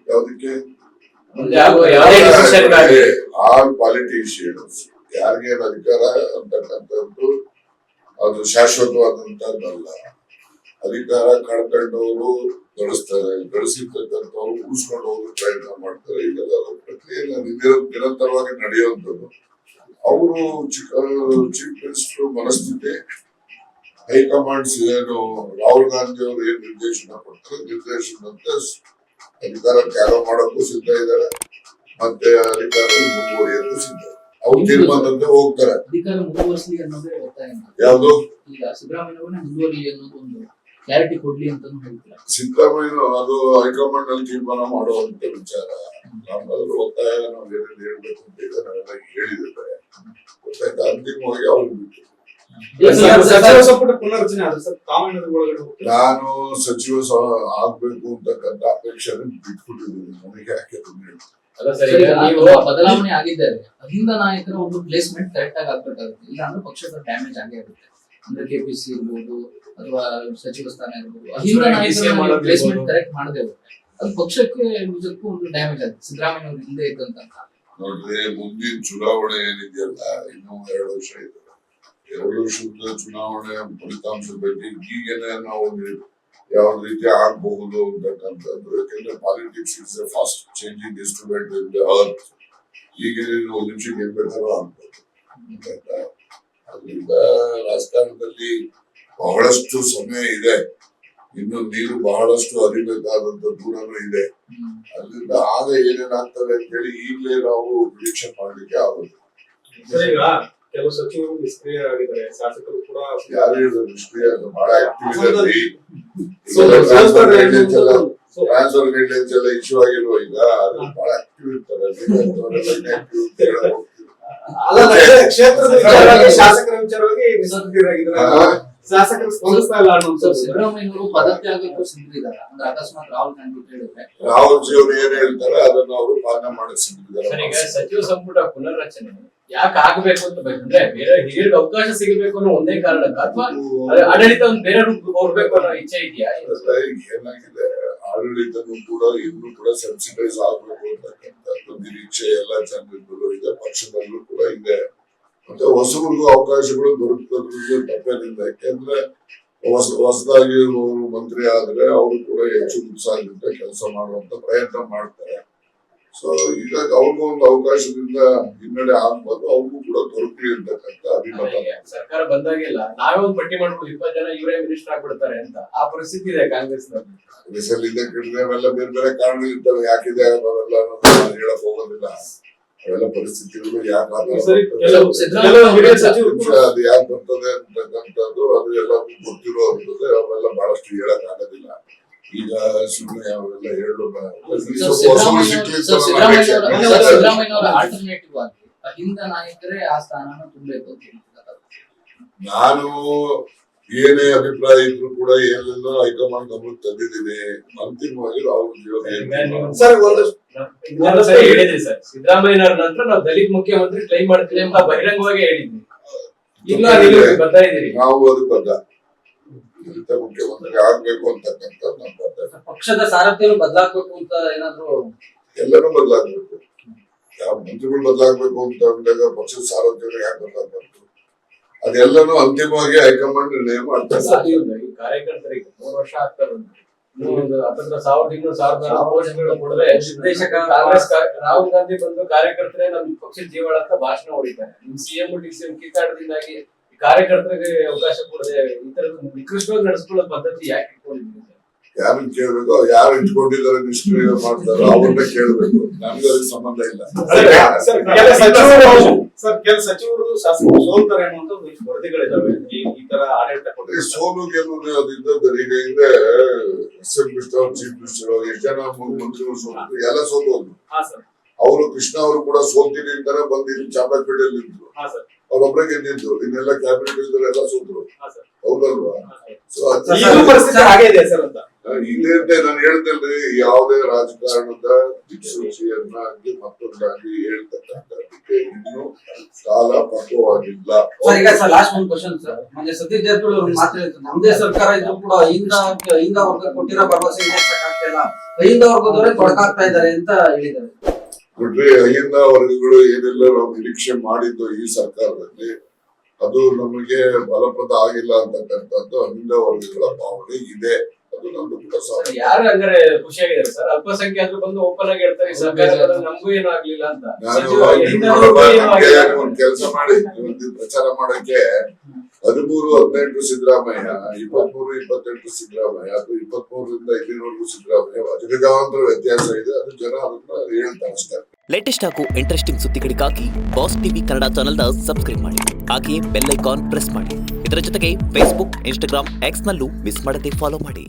ಯಾವುದಕ್ಕೆ all politicians ಯಾರಿಗೇನು ಅಧಿಕಾರ ಅಂತಕ್ಕಂಥದ್ದು ಅದು ಶಾಶ್ವತವಾದಂತದ್ದಲ್ಲ. ಅಧಿಕಾರ ಕಳ್ಕೊಂಡವರು ಗಳಿಸ್ತಾರೆ, ಗಳಿಸಿರ್ತಕ್ಕಂಥವ್ರು ಉಳಿಸ್ಕೊಂಡು ಹೋಗೋ ಪ್ರಯತ್ನ ಮಾಡ್ತಾರೆ. ಇದೆಲ್ಲ ಪ್ರಕ್ರಿಯೆ ನಿರಂತರವಾಗಿ ನಡೆಯುವಂಥದ್ದು. ಅವರು ಚೀಫ್ ಮಿನಿಸ್ಟರ್ ಮನಸ್ಥಿತಿ ಹೈಕಮಾಂಡ್ಸ್ ಏನು ರಾಹುಲ್ ಗಾಂಧಿ ಅವರು ಏನ್ ನಿರ್ದೇಶನ ಕೊಡ್ತಾರೆ ನಿರ್ದೇಶನದಂತೆ ಅಧಿಕಾರ ತ್ಯಾಗ ಮಾಡೋಕ್ಕೂ ಸಿದ್ಧ ಇದ್ದಾರೆ, ಮತ್ತೆ ಅಧಿಕಾರದಲ್ಲಿ ಮುಂದುವರಿಯೋಕ್ಕೂ ಸಿದ್ಧ. ಅವ್ರು ತೀರ್ಮಾನದಂತೆ ಹೋಗ್ತಾರೆ. ಅಧಿಕಾರ ಮುಂದುವರಿಸಲಿ ಅನ್ನೋದೇ ಒತ್ತಾಯ. ಯಾವುದು ಈಗ ಸಿದ್ದರಾಮಯ್ಯ ಅವರನ್ನ ಮುಂದುವರಿಲಿ ಅನ್ನೋದು ಒಂದು ಕ್ಲಾರಿಟಿ ಕೊಡ್ಲಿ ಅಂತ ಹೇಳ್ತಾರೆ. ಸಿದ್ದರಾಮಯ್ಯ ಅದು ಹೈಕಮಾಂಡ್ ಅಲ್ಲಿ ತೀರ್ಮಾನ ಮಾಡುವಂತ ವಿಚಾರ. ನಮ್ಮದ್ರ ಒತ್ತಾಯ ನಾವು ಏನೇನು ಹೇಳ್ಬೇಕು ಅಂತ ಈಗ ನಾವೆಲ್ಲ ಹೇಳಿದ್ದೇವೆ. ಗೊತ್ತಾಯ್ತಾ? ಅಂತಿಮವಾಗಿ ಅವ್ರು ಬಿಟ್ಟು ಸಚಿವ ಸಂಪುಟ ಪುನರ್ರಚನೆ ಆದ್ರೆ ಸರ್ ನಾನು ಸಚಿವ ಆಗ್ಬೇಕು ಅಂತಕ್ಕಂಥ ಅಪೇಕ್ಷೆ ಬಿಟ್ಬಿಟ್ಟಿದ್ದೀನಿ. ನನಗೆ ಯಾಕೆ ಬದಲಾವಣೆ ಆಗಿದ್ದಾರೆ. ಅಹಿಂದ ನಾಯಕರ ಒಂದು ಪ್ಲೇಸ್ಮೆಂಟ್ ಕರೆಕ್ಟ್ ಆಗಿ ಆಗ್ಬೇಕಾಗುತ್ತೆ, ಇಲ್ಲ ಅಂದ್ರೆ ಪಕ್ಷದ ಡ್ಯಾಮೇಜ್ ಆಗೇ ಆಗುತ್ತೆ. ಅಂದ್ರೆ ಕೆಪಿಸಿ ಇರ್ಬೋದು ಅಥವಾ ಸಚಿವ ಸ್ಥಾನ ಇರ್ಬೋದು, ಅಹಿಂದ ನಾಯಕರ ಪ್ಲೇಸ್ಮೆಂಟ್ ಕರೆಕ್ಟ್ ಮಾಡದೆ ಹೋಗುತ್ತೆ ಅದು ಪಕ್ಷಕ್ಕೆ ನಿಜಕ್ಕೂ ಒಂದು ಡ್ಯಾಮೇಜ್ ಆಗುತ್ತೆ. ಸಿದ್ದರಾಮಯ್ಯ ಅವರು ಹಿಂದೆ ಇದ್ದಂತ ನೋಡ್ರಿ, ಮುಂದಿನ ಚುನಾವಣೆ ಏನಿದೆಯಲ್ಲ ಇನ್ನೂ 2 ವರ್ಷ ಇದೆ. 2 ವರ್ಷದ ಚುನಾವಣೆ ಫಲಿತಾಂಶದ ಬಗ್ಗೆ ಈಗೇನೆ ನಾವು ಯಾವ ರೀತಿ ಆಗಬಹುದು ಅಂತಕ್ಕಂಥದ್ದು. ಯಾಕೆಂದ್ರೆ politics is A fast changing instrument in the earth. ಈಗ 1 ನಿಮಿಷಕ್ಕೆ ಏನ್ ಬೇಕಾದ್ರೂ ಆಗ್ಬೋದು. ಅದರಿಂದ ರಾಜಕಾರಣದಲ್ಲಿ ಬಹಳಷ್ಟು ಸಮಯ ಇದೆ, ಇನ್ನು ನೀರು ಬಹಳಷ್ಟು ಹರಿಬೇಕಾದಂತ ದೂರನೂ ಇದೆ. ಅದರಿಂದ ಆಗ ಏನೇನಾಗ್ತದೆ ಅಂತ ಹೇಳಿ ಈಗಲೇ ನಾವು ನಿರೀಕ್ಷೆ ಮಾಡ್ಲಿಕ್ಕೆ ಆಗುತ್ತೆ. ಕೆಲವು ಸಚಿವರು ನಿಷ್ಕ್ರಿಯರಾಗಿದ್ದಾರೆ, ಶಾಸಕರು ಕೂಡ ಯಾರು ಹೇಳಿದ್ರು ನಿಷ್ಕ್ರಿಯ? ಬಹಳ ಆಕ್ಟಿವ್ ಇದೆ. ಟ್ರಾನ್ಸ್ಫರ್ ಗೈಡ್ಲೈನ್ಸ್ ಎಲ್ಲ ಇಶ್ಯೂ ಆಗಿಲ್ವ ಈಗ? ಅದು ಬಹಳ ಆಕ್ಟಿವ್ ಇರ್ತಾರೆ. ಕ್ಷೇತ್ರದ ವಿಚಾರವಾಗಿ ಶಾಸಕರ ವಿಚಾರವಾಗಿ ನಿಷ್ಕ್ರಿಯರಾಗಿದ್ದಾರೆ. ಶಾಸಕರು ಸ್ಪಂದಿಸ್ತಾ ಇಲ್ಲ ಅನ್ನೋ ಸಿದ್ದರಾಮಯ್ಯವರು ಪದತ್ಯಾಗಕ್ಕೂ ಸಿದ್ಧಿದ್ದಾರೆ. ಅಂದ್ರೆ ಅಕಸ್ಮಾತ್ ರಾಹುಲ್ ಗಾಂಧಿ ಹೇಳಿದ್ರೆ ರಾಹುಲ್ ಜಿ ಅವರು ಏನ್ ಹೇಳ್ತಾರೆ ಅದನ್ನ ಅವರು ಪಾಲನೆ ಮಾಡಕ್ ಸಿದ್ಧಿದ್ದಾರೆ. ಸಚಿವ ಸಂಪುಟ ಪುನರ್ರಚನೆ ಯಾಕೆ ಆಗ್ಬೇಕು ಅಂತ ಬೇಕಂದ್ರೆ ಬೇರೆ ಹಿರಿಯರಿಗೆ ಅವಕಾಶ ಸಿಗಬೇಕು ಅನ್ನೋ ಒಂದೇ ಕಾರಣಕ್ಕ ಅಥವಾ ಆಡಳಿತ ಒಂದು ಬೇರೆ ರೂಪ ಹೋಗ್ಬೇಕು ಅನ್ನೋ ಇಚ್ಛೆ ಇದೆಯಾ? ಏನಾಗಿದೆ, ಆಡಳಿತನೂ ಕೂಡ ಇನ್ನೂ ಕೂಡ ಸೆನ್ಸಿಟೈಸ್ ಆಗ್ಬೇಕು ಅಂತಕ್ಕಂಥದ್ದು ನಿರೀಕ್ಷೆ ಎಲ್ಲ ಜನರಿಗೂ ಇದೆ, ಪಕ್ಷದಲ್ಲೂ ಕೂಡ ಇದೆ. ಮತ್ತೆ ಹೊಸಬರಿಗೂ ಅವಕಾಶಗಳು ದೊರಕುತ್ತದೆ ತಪ್ಪೇನಿಲ್ಲ. ಯಾಕೆಂದ್ರೆ ಹೊಸದಾಗಿ ಮಂತ್ರಿ ಆದ್ರೆ ಅವರು ಕೂಡ ಹೆಚ್ಚು ಉತ್ಸಾಹದಿಂದ ಕೆಲಸ ಮಾಡುವಂತ ಪ್ರಯತ್ನ ಮಾಡ್ತಾರೆ. ಸೊ ಹೀಗಾಗಿ ಅವ್ರಿಗೂ ಒಂದು ಅವಕಾಶದಿಂದ ಹಿನ್ನಡೆ ಆಗ್ಬೋದು, ಅವ್ರಿಗೂ ಕೂಡ ದೊರಕಲಿ ಅಂತಕ್ಕಂಥ ಅಭಿಮತ. ಸರ್ಕಾರ ಬಂದಾಗೆಲ್ಲ ನಾವೇ ಒಂದು ಪಟ್ಟಿ ಮಾಡ್ಬೋದು, 20 ಜನ ಇವರೇ ಮಿನಿಸ್ಟರ್ ಆಗ್ಬಿಡ್ತಾರೆ ಅಂತ. ಆ ಪರಿಸ್ಥಿತಿ ಇದೆ ಕಾಂಗ್ರೆಸ್ ನಲ್ಲಿ. ಅವೆಲ್ಲ ಬೇರೆ ಬೇರೆ ಕಾರಣಗಳಿರ್ತವೆ, ಯಾಕಿದೆ ಅವೆಲ್ಲ ಹೇಳಕ್ ಹೋಗೋದಿಲ್ಲ. ಅವೆಲ್ಲ ಪರಿಸ್ಥಿತಿಗಳು ಯಾಕೆ ಅದು ಯಾಕೆ ಬರ್ತದೆ ಅಂತಕ್ಕಂಥದ್ದು ಅದು ಎಲ್ಲರಿಗೂ ಗೊತ್ತಿರುವಂತದ್ದು. ಅವೆಲ್ಲ ಬಹಳಷ್ಟು ಹೇಳಕ್ ಆಗೋದಿಲ್ಲ. ಈಗ ಸುಮ್ಮನೆ ಅವೆಲ್ಲ ಆಲ್ಟರ್ನೇಟಿವ್ ಆಗಿ ಅಹಿಂದ ನಾಯಕರೇ ಆ ಸ್ಥಾನನ ತುಂಬಬೇಕು ಅಂತ ಹೇಳ್ತಾರೆ. ನಾನು ಏನೇ ಅಭಿಪ್ರಾಯ ಇದ್ರು ಕೂಡ ಏನೆಲ್ಲ ಹೈಕಮಾಂಡ್ ಗಮನಕ್ಕೆ ತಂದಿದ್ದೀನಿ. ಅಂತಿಮವಾಗಿ ಹೇಳಿದ್ರಿ ಸರ್, ಸಿದ್ದರಾಮಯ್ಯನವ್ರ ನಂತರ ನಾವು ದಲಿತ ಮುಖ್ಯಮಂತ್ರಿ ಟ್ರೈ ಮಾಡ್ತೀವಿ ಅಂತ ಬಹಿರಂಗವಾಗಿ ಹೇಳಿದ್ವಿ. ಈಗ ಬರ್ತಾ ಇದ್ದೀರಿ. ನಾವು ಅದು ಬದ್ಧ, ದಲಿತ ಮುಖ್ಯಮಂತ್ರಿ ಆಗ್ಬೇಕು ಅಂತಕ್ಕಂಥ ನಮ್ಮ ಬದ್ಧ. ಪಕ್ಷದ ಸಾರಥ್ಯನು ಬದಲಾಗಬೇಕು ಅಂತ ಏನಾದ್ರು ಎಲ್ಲರೂ ಬದಲಾಗಬೇಕು. ಯಾವ ಮಂತ್ರಿಗಳು ಬದಲಾಗಬೇಕು ಅಂತ ಅಂದಾಗ ಪಕ್ಷದ ಸಾರಥ್ಯ ಯಾಕೆ ಬದಲಾಗಬೇಕು? ಅದೆಲ್ಲನೂ ಅಂತಿಮವಾಗಿ ಹೈಕಮಾಂಡ್ ನಿರ್ಣಯ ಮಾಡ್ತಾರೆ. ಕಾರ್ಯಕರ್ತರಿಗೆ 3 ವರ್ಷ ಆಗ್ತಾರೆ. 1200 ಪೋಸ್ಟ್ಗಳು ಕೊಡದೆ ನಿರ್ದೇಶಕ ಕಾಂಗ್ರೆಸ್ ರಾಹುಲ್ ಗಾಂಧಿ ಬಂದು ಕಾರ್ಯಕರ್ತರೇ ನಮ್ ಪಕ್ಷದ ಜೀವಾಳ ಅಂತ ಭಾಷಣ ಹೊಡಿತಾರೆ. ನಿಮ್ ಸಿಎಂ ಡಿಸಿಎಂ ಕಿತ್ತಾಟದಿಂದಾಗಿ ಕಾರ್ಯಕರ್ತರಿಗೆ ಅವಕಾಶ ಕೊಡದೆ ಈ ತರದ ನಿಕೃಷ್ಟವಾಗಿ ನಡೆಸ್ಕೊಳ್ಳೋ ಪದ್ಧತಿ ಯಾಕೆ ಇಟ್ಕೊಂಡಿದ್ದೀವಿ? ಯಾರನ್ನ ಕೇಳ್ಬೇಕು, ಯಾರು ಇಟ್ಕೊಂಡಿದ್ದಾರೆ ನಿಷ್ಕ್ರಿಯ ಮಾಡ್ತಾರೋ ಅವ್ರನ್ನ ಕೇಳ್ಬೇಕು. ನಮ್ಗೆ ಅದಕ್ಕೆ ಸಂಬಂಧ ಇಲ್ಲ. ಕೆಲ ಸಚಿವರು ಶಾಸಕರು ಸೋಲ್ತಾರೆ ಅನ್ನುವಂತ ವರದಿಗಳಿದಾವೆ. ಈ ತರ ಆಡಳಿತ ಕೊಟ್ಟರೆ ಸೋಲು ಗೆಲ್ಲುವುದು ಅದಿದ್ದದ್ದು. ಈಗ ಹಿಂದೆ ಎಸ್.ಎಂ. ಕೃಷ್ಣ ಅವರು ಚೀಫ್ ಮಿನಿಸ್ಟರ್, ಎಷ್ಟು ಜನ ಮಂತ್ರಿಗಳು ಸೋಲು, ಎಲ್ಲ ಸೋಲು ಹೋದ್ರು. ಅವರು ಕೃಷ್ಣ ಅವರು ಕೂಡ ಸೋಲ್ತೀನಿ ಅಂತಾನೆ ಬಂದು ಇಲ್ಲಿ ಚಾಮರಾಜಪೇಟೆಯಲ್ಲಿ ನಿಂತರು. ಅವ್ರೊಬ್ಬರೇ ಗೆದ್ದಿದ್ರು, ಇನ್ನೆಲ್ಲ ಕ್ಯಾಬಿನೆಟ್ ಇದ್ದಾರೆ ಎಲ್ಲ ಸೋದ್ರು. ಹೌದಲ್ವಾ? ಪರಿಸ್ಥಿತಿ ಹಾಗೆ ಇದೆ ಸರ್ ಅಂತ ಇದೆ ಅಂತ ನಾನು ಹೇಳ್ತೇನೆ. ಯಾವುದೇ ರಾಜಕಾರಣದ ದಿಕ್ಸೂಚಿಯನ್ನಾಗಿ ಮತ್ತೊಂದಾಗಿ ಹೇಳ್ತಕ್ಕಂಥದ್ದಕ್ಕೆ ಇನ್ನೂ ಕಾಲ ಪಕ್ವವಾಗಿಲ್ಲ. ಸರ್ ಈಗ ಸರ್ ಲಾಸ್ಟ್ ಒಂದು ಕ್ವಶನ್ ಸರ್, ಮೊನ್ನೆ ಸತೀಶ್ ಜಾರಕಿಹೊಳಿ ಅವರು ಮಾತು ಹೇಳಿದ್ರು, ನಮ್ದೇ ಸರ್ಕಾರ ಇದ್ರು ಕೂಡ ಅಹಿಂದ ವರ್ಗ ಕೊಟ್ಟಿರೋ ಭರವಸೆ ಆಗ್ತಿಲ್ಲ, ಅಹಿಂದ ವರ್ಗದವರೇ ತೊಡಕಾಗ್ತಾ ಇದ್ದಾರೆ ಅಂತ ಹೇಳಿದ್ದಾರೆ. ನೋಡ್ರಿ, ಅಹಿಂದ ವರ್ಗಗಳು ಏನೆಲ್ಲ ನಾವು ನಿರೀಕ್ಷೆ ಮಾಡಿದ್ದು ಈ ಸರ್ಕಾರದಲ್ಲಿ ಅದು ನಮಗೆ ಫಲಪ್ರದ ಆಗಿಲ್ಲ ಅಂತಕ್ಕಂಥದ್ದು ಅಹಿಂದ ವರ್ಗಗಳ ಭಾವನೆ ಇದೆ. ಅದು ನಮ್ದು ಕೂಡ ಸಾಧ್ಯ. ಯಾರು ಹಂಗಾರೆ ಖುಷಿಯಾಗಿದ್ದಾರೆ ಸರ್? ಅಲ್ಪಸಂಖ್ಯಾತರು ಬಂದು ಓಪನ್ ಆಗಿ ಹೇಳ್ತಾರೆ ಈ ಸರ್ಕಾರ ಬಂದ್ರೆ ನಮಗೂ ಏನೂ ಆಗ್ಲಿಲ್ಲ ಅಂತ. ಒಂದ್ ಕೆಲಸ ಮಾಡಿ, ಒಂದು ಪ್ರಚಾರ ಮಾಡಕ್ಕೆ 13-18 ಸಿದ್ದರಾಮಯ್ಯ, 23-28 ಸಿದ್ದರಾಮಯ್ಯ, ಅಥವಾ 23ರಿಂದ ಇಲ್ಲಿವರೆಗೂ ಸಿದ್ದರಾಮಯ್ಯ, ಅಜಗಜಾಂತರ ವ್ಯತ್ಯಾಸ ಇದೆ. ಅದು ಜನ ಅದನ್ನ ಹೇಳ್ತಾರೆ ಅಷ್ಟೇ. ಲೇಟೆಸ್ಟ್ ಹಾಗೂ ಇಂಟ್ರೆಸ್ಟಿಂಗ್ ಸುದ್ದಿಗಳಿಗಾಗಿ ಬಾಸ್ ಟಿವಿ ಕನ್ನಡ ಚಾನೆಲ್ನ ಸಬ್ಸ್ಕ್ರೈಬ್ ಮಾಡಿ. ಹಾಗೆಯೇ ಬೆಲ್ ಐಕಾನ್ ಪ್ರೆಸ್ ಮಾಡಿ. ಇದರ ಜೊತೆಗೆ ಫೇಸ್ಬುಕ್, ಇನ್ಸ್ಟಾಗ್ರಾಮ್, ಎಕ್ಸ್ ನಲ್ಲೂ ಮಿಸ್ ಮಾಡದೆ ಫಾಲೋ ಮಾಡಿ.